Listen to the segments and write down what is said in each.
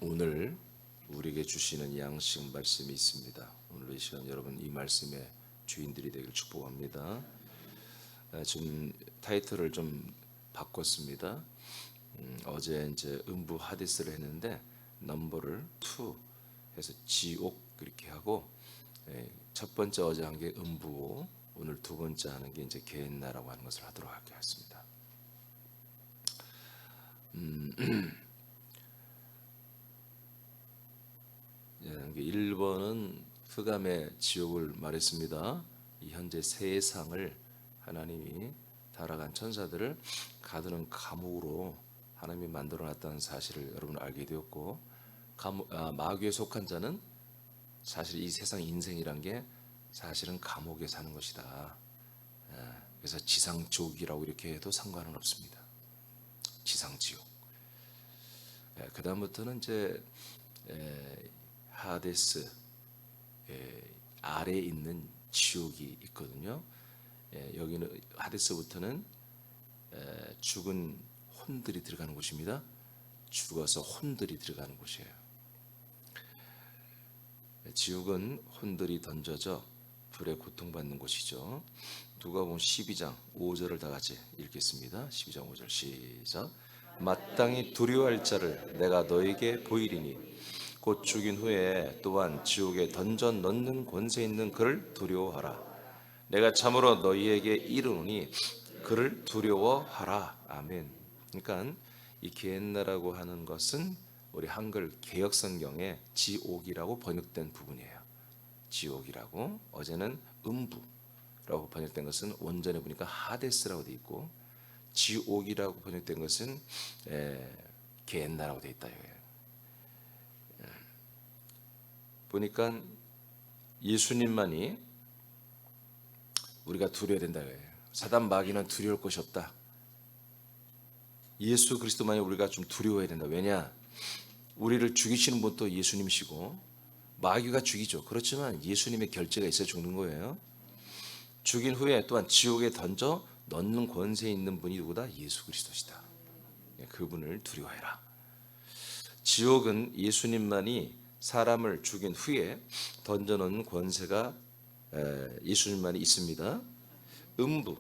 오늘 우리에게 주시는 양식 말씀이 있습니다. 오늘 이 시간 여러분 이 말씀의 주인들이 되길 축복합니다. 지금 타이틀을 좀 바꿨습니다. 어제 이제 음부 하데스를 했는데 넘버를 2 해서 지옥 그렇게 하고, 첫 번째 어제 한 게 음부, 오늘 두 번째 하는 게 이제 게헨나라고 하는 것을 하도록 하겠습니다. 1번은 흑암의 지옥을 말했습니다. 이 현재 세상을 하나님이 타락한 천사들을 가두는 감옥으로 하나님이 만들어놨다는 사실을 여러분 알게 되었고, 마귀에 속한 자는 사실 이 세상 인생이란 게 사실은 감옥에 사는 것이다. 그래서 지상지옥이라고 이렇게 해도 상관은 없습니다. 지상지옥. 그 다음부터는 이제 하데스 아래에 있는 지옥이 있거든요. 여기는 하데스부터는 죽은 혼들이 들어가는 곳입니다. 죽어서 혼들이 들어가는 곳이에요. 지옥은 혼들이 던져져 불에 고통받는 곳이죠. 누가복음 12장 5절을 다 같이 읽겠습니다. 12장 5절 시작. 마땅히 두려워할 자를 내가 너에게 보이리니 곧 죽인 후에 또한 지옥에 던져 넣는 권세 있는 그를 두려워하라. 내가 참으로 너희에게 이르노니 그를 두려워하라. 아멘. 그러니까 이 게헨나라고 하는 것은 우리 한글 개역성경에 지옥이라고 번역된 부분이에요. 지옥이라고. 어제는 음부라고 번역된 것은 원전에 보니까 하데스라고 돼 있고, 지옥이라고 번역된 것은 게헨나라고 돼 있다. 보니까 예수님만이 우리가 두려워야 된다. 사단 마귀는 두려울 것이 없다. 예수 그리스도만이 우리가 좀 두려워해야 된다. 왜냐? 우리를 죽이시는 분도 예수님이시고 마귀가 죽이죠. 그렇지만 예수님의 결제가 있어야 죽는 거예요. 죽인 후에 또한 지옥에 던져 넣는 권세 있는 분이 누구다? 예수 그리스도시다. 그분을 두려워해라. 지옥은 예수님만이 사람을 죽인 후에 던져놓는 권세가 예수님만이 있습니다. 음부,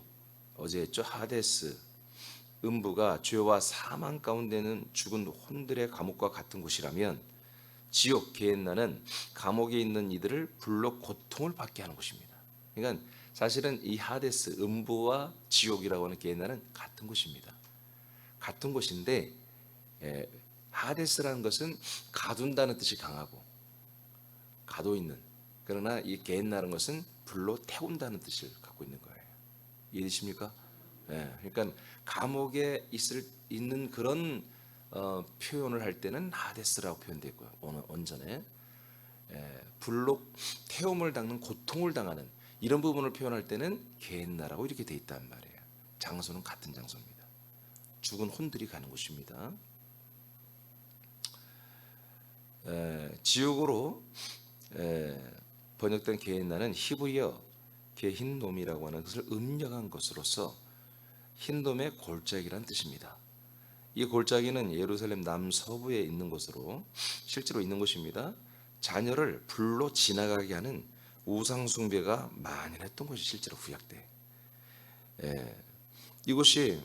어제 했죠. 하데스. 음부가 죄와 사망 가운데는 죽은 혼들의 감옥과 같은 곳이라면, 지옥 게헨나는 감옥에 있는 이들을 불로 고통을 받게 하는 곳입니다. 그러니까 사실은 이 하데스, 음부와 지옥이라고 하는 게헨나는 같은 곳입니다. 같은 곳인데, 하데스라는 것은 가둔다는 뜻이 강하고 가둬 있는, 그러나 이 게헨나라는 것은 불로 태운다는 뜻을 갖고 있는 거예요. 이해되십니까? 그러니까 감옥에 있는 그런 표현을 할 때는 하데스라고 표현되어 있고요. 원전에 불로 태움을 당하는, 고통을 당하는 이런 부분을 표현할 때는 게헨나라고 이렇게 되어 있단 말이에요. 장소는 같은 장소입니다. 죽은 혼들이 가는 곳입니다. 지옥으로 번역된 게헨나는 히브리어 게힌돔이라고 하는 것을 음력한 것으로서 흰돔의 골짜기란 뜻입니다. 이 골짜기는 예루살렘 남서부에 있는 곳으로 실제로 있는 곳입니다. 자녀를 불로 지나가게 하는 우상 숭배가 만연했던 것이 실제로 구약 때. 이곳이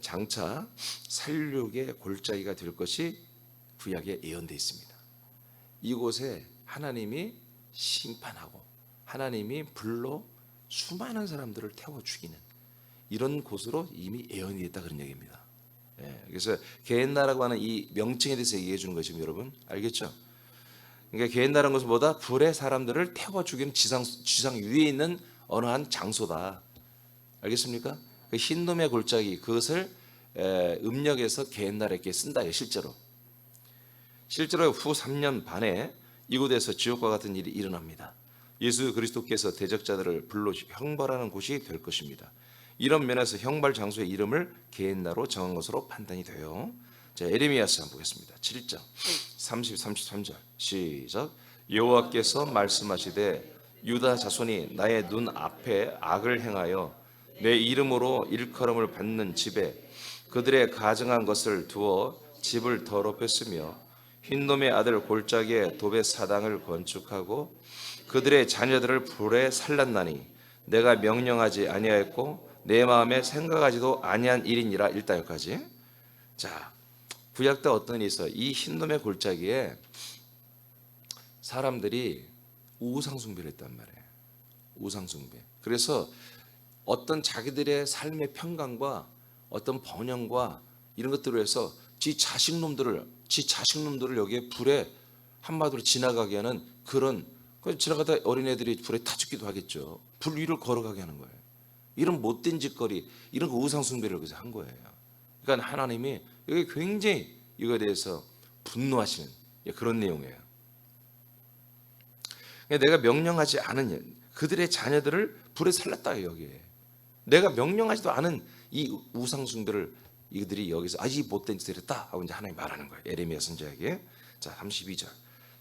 장차 살육의 골짜기가 될 것이 구약에 예언되어 있습니다. 이곳에 하나님이 심판하고 하나님이 불로 수많은 사람들을 태워 죽이는 이런 곳으로 이미 예언이 됐다, 그런 얘기입니다. 그래서 게헨나라고 하는 이 명칭에 대해서 얘기해 주는 것이면 여러분 알겠죠? 그러니까 게헨나라는 것은 뭐다? 불에 사람들을 태워 죽이는 지상 위에 있는 어느 한 장소다. 알겠습니까? 그 흰놈의 골짜기, 그것을 음력에서 게헨나라고 쓴다. 실제로 후 3년 반에 이곳에서 지옥과 같은 일이 일어납니다. 예수 그리스도께서 대적자들을 불로 형벌하는 곳이 될 것입니다. 이런 면에서 형벌 장소의 이름을 게헨나로 정한 것으로 판단이 돼요. 자, 에레미야서 한번 보겠습니다. 7장 30, 33절 시작. 여호와께서 말씀하시되 유다 자손이 나의 눈 앞에 악을 행하여 내 이름으로 일컬음을 받는 집에 그들의 가증한 것을 두어 집을 더럽혔으며 흰놈의 아들 골짜기에 도벳 사당을 건축하고 그들의 자녀들을 불에 살랐나니 내가 명령하지 아니하였고 내 마음에 생각하지도 아니한 일이니라. 1다 여기까지. 자, 구약 때 어떤 일이 있어요. 이 흰놈의 골짜기에 사람들이 우상숭배를 했단 말이에요. 우상숭배. 그래서 어떤 자기들의 삶의 평강과 어떤 번영과 이런 것들을 해서 지 자식놈들을 여기에 불에 한마디로 지나가게 하는 그런, 지나가다 어린애들이 불에 타 죽기도 하겠죠. 불 위를 걸어가게 하는 거예요. 이런 못된 짓거리, 이런 거 우상숭배를 여기서 한 거예요. 그러니까 하나님이 여기 굉장히 이거에 대해서 분노하시는 그런 내용이에요. 내가 명령하지 않은 그들의 자녀들을 불에 살랐다. 여기에 내가 명령하지도 않은 이 우상숭배를 이들이 여기서 이 못된 짓을 했다 하고 이제 하나님 말하는 거예요. 예레미야 선지자에게. 자, 32절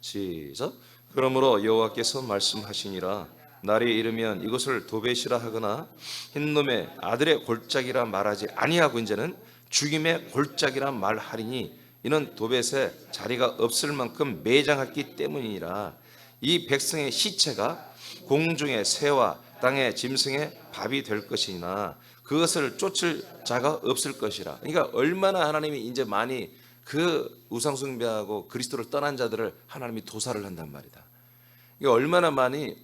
시작. 그러므로 여호와께서 말씀하시니라. 날이 이르면 이것을 도벳이라 하거나 흰놈의 아들의 골짜기라 말하지 아니하고 이제는 죽임의 골짜기라 말하리니 이는 도벳에 자리가 없을 만큼 매장했기 때문이니라. 이 백성의 시체가 공중의 새와 땅의 짐승의 밥이 될 것이나 그것을 쫓을 자가 없을 것이라. 그러니까 얼마나 하나님이 이제 많이 그 우상숭배하고 그리스도를 떠난 자들을 하나님이 도살을 한단 말이다. 이게 얼마나 많이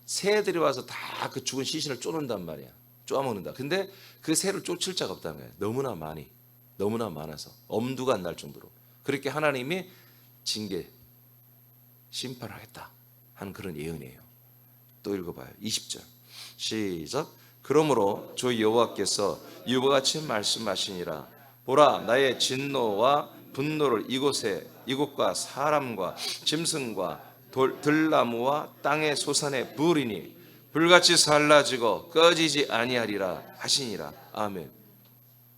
새들이 와서 다 그 죽은 시신을 쫓는단 말이야. 쪼아먹는다. 근데 그 새를 쫓을 자가 없다는 거예요. 너무나 많아서 엄두가 안 날 정도로. 그렇게 하나님이 징계 심판을 하겠다 하는 그런 예언이에요. 또 읽어봐요. 20절 시작. 그러므로 주 여호와께서 이와 같이 말씀하시니라. 보라, 나의 진노와 분노를 이곳과 사람과 짐승과 들나무와 땅의 소산에 부으리니 불같이 살라지고 꺼지지 아니하리라 하시니라. 아멘.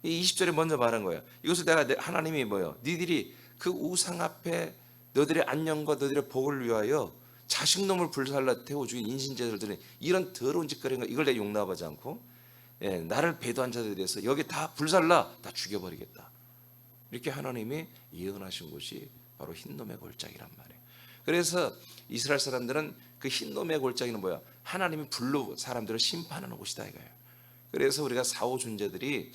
이 20절에 먼저 말한 거예요. 이것을 내가 하나님이 니들이 그 우상 앞에 너들의 안녕과 너들의 복을 위하여 자식놈을 불살라 태워 죽인 인신제들은 이런 더러운 짓거리인 거, 이걸 내가 용납하지 않고 나를 배도한 자들에 대해서 여기 다 불살라 다 죽여버리겠다. 이렇게 하나님이 예언하신 곳이 바로 흰놈의 골짜기란 말이에요. 그래서 이스라엘 사람들은 그 흰놈의 골짜기는 뭐야? 하나님이 불로 사람들을 심판하는 곳이다 이거예요. 그래서 우리가 사후 존재들이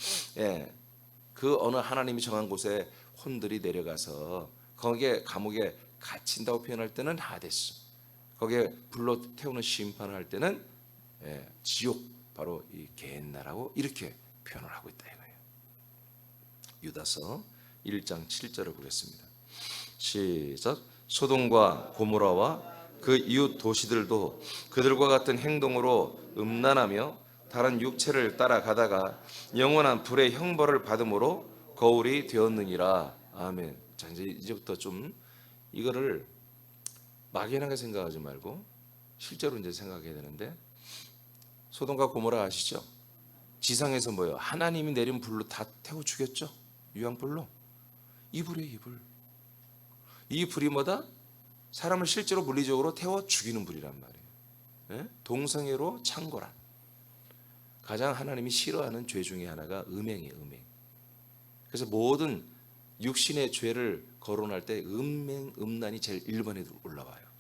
그 어느 하나님이 정한 곳에 혼들이 내려가서 거기에 감옥에 갇힌다고 표현할 때는 하데스, 거기에 불로 태우는 심판을 할 때는 지옥, 바로 이 게헨나라고 이렇게 표현을 하고 있다 이거예요. 유다서 1장 7절을 보겠습니다. 시작. 소돔과 고모라와 그 이웃 도시들도 그들과 같은 행동으로 음란하며 다른 육체를 따라가다가 영원한 불의 형벌을 받음으로 거울이 되었느니라. 아멘. 자, 이제부터 좀 이거를 막연하게 생각하지 말고 실제로 이제 생각해야 되는데, 소돔과 고모라 아시죠? 지상에서 뭐예요? 하나님이 내린 불로 다 태워 죽였죠. 유황불로. 이 불이에요, 이 불. 이 불이 뭐다? 사람을 실제로 물리적으로 태워 죽이는 불이란 말이에요. 동성애로 창궐한. 가장 하나님이 싫어하는 죄 중에 하나가 음행이에요, 음행. 그래서 모든 육신의 죄를 거론할 때 음란이 제일 1번에 올라와요.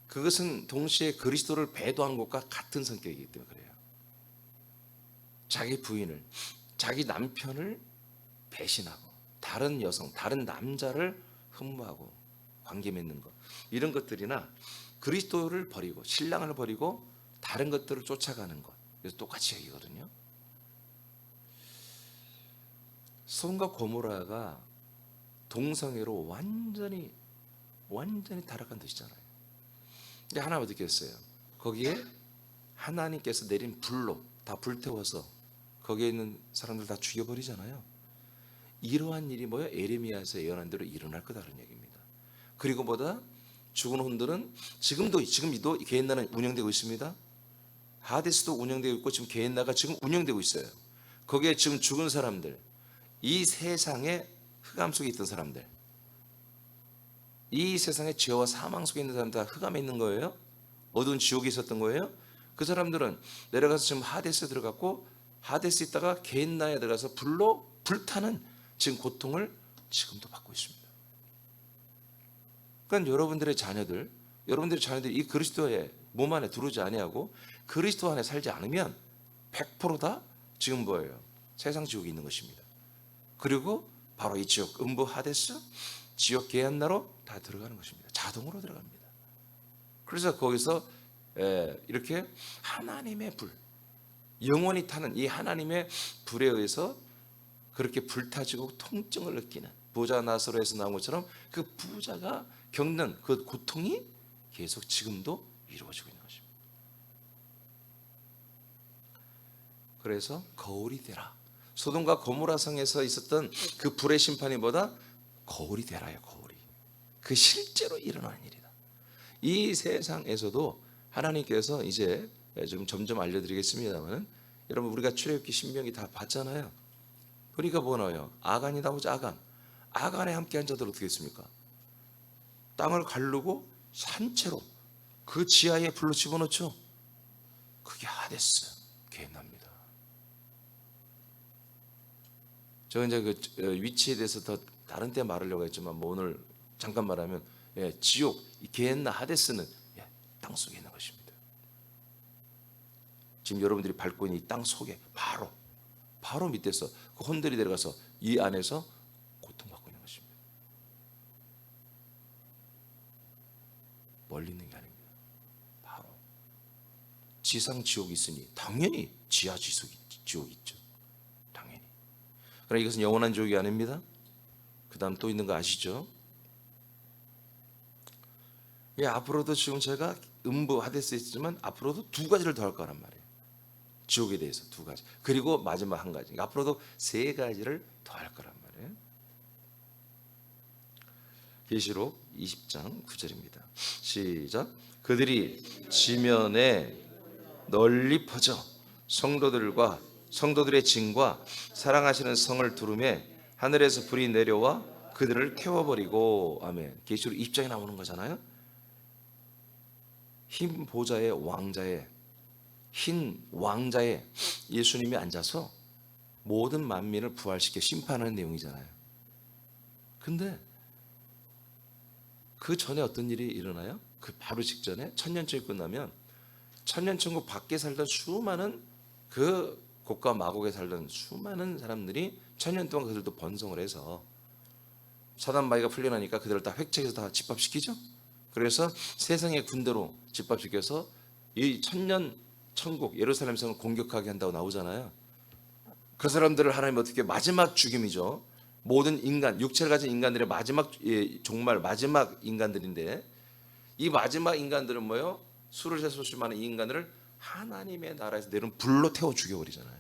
그것은 동시에 그리스도를 배도한 것과 같은 성격이기 때문에 그래요. 자기 부인을, 자기 남편을 배신하고 다른 여성, 다른 남자를 흠모하고 관계 맺는 것, 이런 것들이나 그리스도를 버리고 신랑을 버리고 다른 것들을 쫓아가는 것, 그래서 똑같이 얘기거든요. 소돔과 고모라가 동성애로 완전히 타락한 뜻이잖아요. 근데 하나님 어떻게 했어요? 거기에 하나님께서 내린 불로 다 불태워서 거기에 있는 사람들 다 죽여버리잖아요. 이러한 일이 뭐예요? 에레미야에서 예언한 대로 일어날 거다라는 얘기입니다. 그리고 보다 죽은 혼들은 지금도 게헨나는 운영되고 있습니다. 하데스도 운영되고 있고 지금 게헨나가 지금 운영되고 있어요. 거기에 지금 죽은 사람들, 이 세상의 흑암 속에 있던 사람들, 이 세상의 죄와 사망 속에 있는 사람들 다 흑암에 있는 거예요. 어두운 지옥에 있었던 거예요. 그 사람들은 내려가서 지금 하데스에 들어갔고, 하데스 있다가 게헨나에 들어가서 불로 불타는 지금 고통을 지금도 받고 있습니다. 그러니까 여러분들의 자녀들이 이 그리스도의 몸 안에 들어오지 아니하고 그리스도 안에 살지 않으면 100%다 지금 뭐예요? 세상 지옥에 있는 것입니다. 그리고 바로 이 지옥 음부 하데스, 지옥 게한나로 다 들어가는 것입니다. 자동으로 들어갑니다. 그래서 거기서 이렇게 하나님의 불, 영원히 타는 이 하나님의 불에 의해서 그렇게 불타지고 통증을 느끼는 부자 나사로에서 나온 것처럼 그 부자가 겪는 그 고통이 계속 지금도 이루어지고 있는 것입니다. 그래서 거울이 되라. 소돔과 고모라 성에서 있었던 그 불의 심판이보다 거울이 되라요. 거울이. 그 실제로 일어나는 일이다. 이 세상에서도 하나님께서 이제 좀 점점 알려드리겠습니다만, 여러분 우리가 출애굽기 신명기 다 봤잖아요. 우리가 뭐 나와요? 아간이 나오죠. 아간에 함께한 자들 어떻게 했습니까? 땅을 가르고 산채로 그 지하에 불로 집어넣죠. 그게 하데스, 게hen나입니다. 저 이제 그 위치에 대해서 더 다른 때 말하려고 했지만 뭐 오늘 잠깐 말하면 지옥, 이 게헨나 하데스는 땅 속에 있는 것입니다. 지금 여러분들이 밟고 있는 이 땅 속에 바로 밑에서 그 혼들이 내려가서 이 안에서 고통받고 있는 것입니다. 멀리 있는 게 아닙니다. 바로 지상 지옥이 있으니 당연히 지하 지옥이 있죠. 당연히. 그러나 이것은 영원한 지옥이 아닙니다. 그 다음 또 있는 거 아시죠? 앞으로도 지금 제가 음부 하데스에 있지만 앞으로도 두 가지를 더 할 거란 말이에요. 지옥에 대해서 두 가지. 그리고 마지막 한 가지. 앞으로도 세 가지를 더 할 거란 말이에요. 계시록 20장 9절입니다. 시작. 그들이 지면에 널리 퍼져 성도들과 성도들의 진과 사랑하시는 성을 두르매 하늘에서 불이 내려와 그들을 태워버리고. 아멘. 계시록 20장에 나오는 거잖아요. 흰 보좌의 흰 왕자에 예수님이 앉아서 모든 만민을 부활시켜 심판하는 내용이잖아요. 근데 그 전에 어떤 일이 일어나요? 그 바로 직전에 천년천이 끝나면 천년천국 밖에 살던 수많은 그 곡과 마곡에 살던 수많은 사람들이 천년 동안 그들도 번성을 해서 사단 마귀가 풀려나니까 그들을 다 획책해서 다 집합시키죠. 그래서 세상의 군대로 집합시켜서 이 천년 천국 예루살렘 성을 공격하게 한다고 나오잖아요. 그 사람들을 하나님 어떻게 마지막 죽임이죠. 모든 인간, 육체를 가진 인간들의 마지막 정말 마지막 인간들인데 이 마지막 인간들은 뭐요? 수를 세수시 많은 이 인간들을 하나님의 나라에서 내려온 불로 태워 죽여버리잖아요.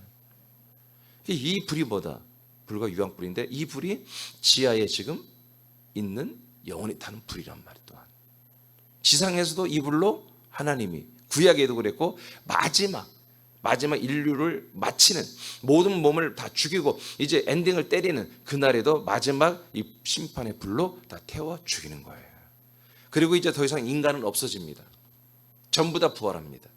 이 불이 뭐다? 불과 유황불인데 이 불이 지하에 지금 있는 영원히 타는 불이란 말이 또한. 지상에서도 이 불로 하나님이 구약에도 그랬고 마지막 인류를 마치는 모든 몸을 다 죽이고 이제 엔딩을 때리는 그날에도 마지막 이 심판의 불로 다 태워 죽이는 거예요. 그리고 이제 더 이상 인간은 없어집니다. 전부 다 부활합니다.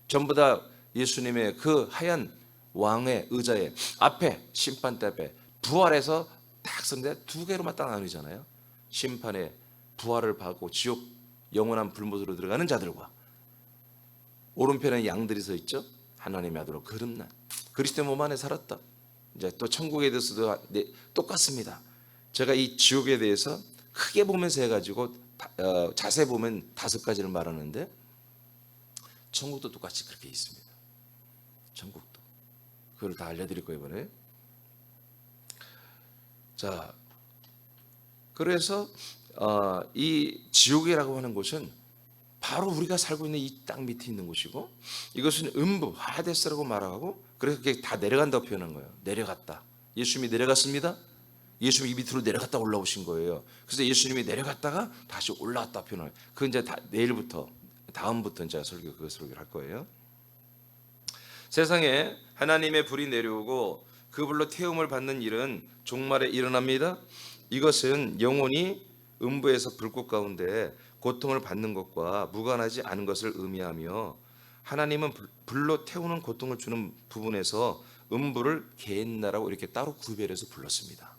전부 다 예수님의 그 하얀 왕의 의자에 앞에 심판대 앞에 부활해서 딱 서는데 두 개로만 딱 나누잖아요. 심판의 부활을 받고 지옥 영원한 불못으로 들어가는 자들과 오른편에 양들이 서 있죠. 하나님의 아들로 거듭난 그리스도의 몸 안에 살았다. 이제 또 천국에 대해서도 똑같습니다. 제가 이 지옥에 대해서 크게 보면서 해가지고 자세히 보면 5가지를 말하는데 천국도 똑같이 그렇게 있습니다. 천국도 그걸 다 알려드릴 거예요 이번에. 자, 그래서 이 지옥이라고 하는 곳은 바로 우리가 살고 있는 이 땅 밑에 있는 곳이고 이것은 음부 하데스라고 말하고 그래서 그게 다 내려간다고 표현한 거예요. 내려갔다. 예수님이 내려갔습니다. 예수님이 이 밑으로 내려갔다 올라오신 거예요. 그래서 예수님이 내려갔다가 다시 올라왔다 표현을. 그 이제 내일부터 다음부터 제가 그 설교를 할 거예요. 세상에 하나님의 불이 내려오고 그 불로 태움을 받는 일은 종말에 일어납니다. 이것은 영혼이 음부에서 불꽃 가운데 고통을 받는 것과 무관하지 않은 것을 의미하며 하나님은 불로 태우는 고통을 주는 부분에서 음부를 게헨나라고 이렇게 따로 구별해서 불렀습니다.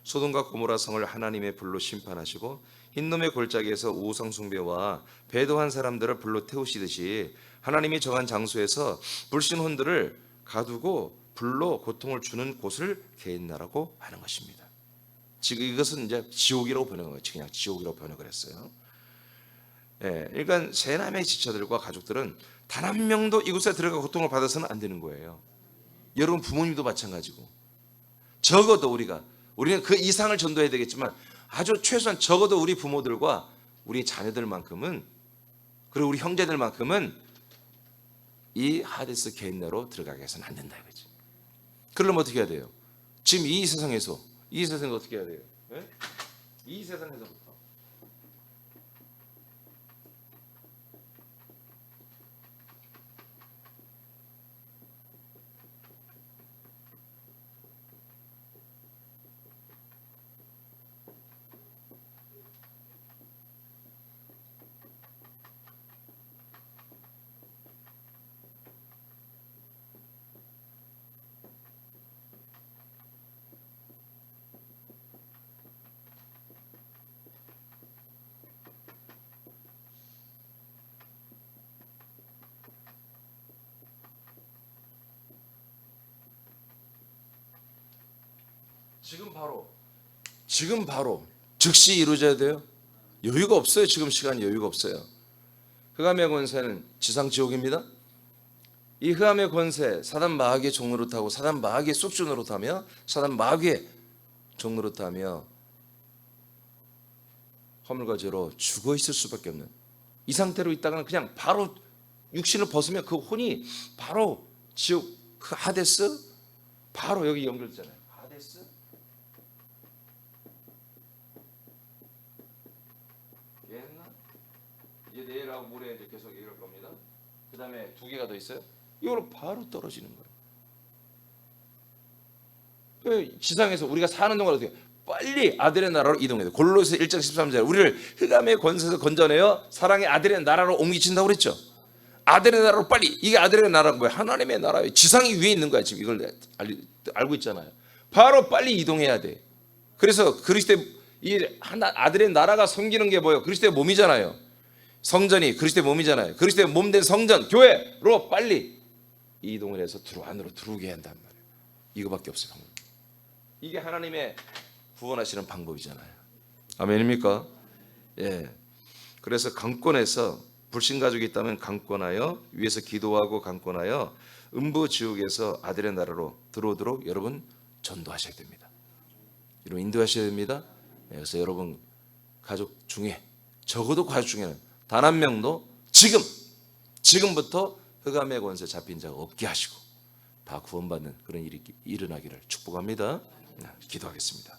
소돔과 고모라 성을 하나님의 불로 심판하시고 흰놈의 골짜기에서 우상 숭배와 배도한 사람들을 불로 태우시듯이 하나님이 정한 장소에서 불신혼들을 가두고 불로 고통을 주는 곳을 개인나라고 하는 것입니다. 지금 이것은 이제 지옥이라고 번역한 거예요. 그냥 지옥이라고 번역을 했어요. 예, 그러니까 세 남의 지처들과 가족들은 단 한 명도 이곳에 들어가 고통을 받아서는 안 되는 거예요. 여러분 부모님도 마찬가지고, 적어도 우리는 그 이상을 전도해야 되겠지만 아주 최소한 적어도 우리 부모들과 우리 자녀들만큼은, 그리고 우리 형제들만큼은 이 하데스 개인내로 들어가게 해서는 안 된다 이거지. 그러려면 어떻게 해야 돼요? 지금 이 세상에서 어떻게 해야 돼요? 네? 이 세상에서부터 지금 바로 즉시 이루어져야 돼요. 여유가 없어요. 지금 시간이 여유가 없어요. 흑암의 권세는 지상 지옥입니다. 이 흑암의 권세, 사단 마귀의 종노릇하고 사단 마귀의 쑥주 노릇하며 사단 마귀의 종노릇하며 허물과 죄로 죽어 있을 수밖에 없는, 이 상태로 있다가는 그냥 바로 육신을 벗으면 그 혼이 바로 지옥, 그 하데스, 바로 여기 연결되잖아요. 하데스, 이제 내일하고 모레 이제 계속 얘기할 겁니다. 그 다음에 두 개가 더 있어요. 이거로 바로 떨어지는 거예요. 지상에서 우리가 사는 동안 어떻게 빨리 아들의 나라로 이동해야 돼요. 골로새 1장 13절 우리를 흑암의 권세에서 건져내어 사랑의 아들의 나라로 옮기친다고 그랬죠. 아들의 나라로 빨리, 이게 아들의 나라가 뭐예요? 하나님의 나라예요. 지상이 위에 있는 거야. 지금 이걸 알고 있잖아요. 바로 빨리 이동해야 돼. 그래서 그리스도의 이 아들의 나라가 섬기는 게 뭐예요? 그리스도의 몸이잖아요. 성전이 그리스도의 몸이잖아요. 그리스도의 몸된 성전, 교회로 빨리 이동을 해서 안으로 들어오게 한단 말이에요. 이거밖에 없어요. 방법. 이게 하나님의 구원하시는 방법이잖아요. 아멘입니까? 예. 그래서 강권에서 불신 가족이 있다면 강권하여, 위에서 기도하고 강권하여 음부 지옥에서 아들의 나라로 들어오도록 여러분 전도하셔야 됩니다. 이로 인도하셔야 됩니다. 예, 그래서 여러분 가족 중에, 적어도 가족 중에는 단 한 명도 지금부터 흑암의 권세 잡힌 자가 없게 하시고 다 구원받는 그런 일이 일어나기를 축복합니다. 기도하겠습니다.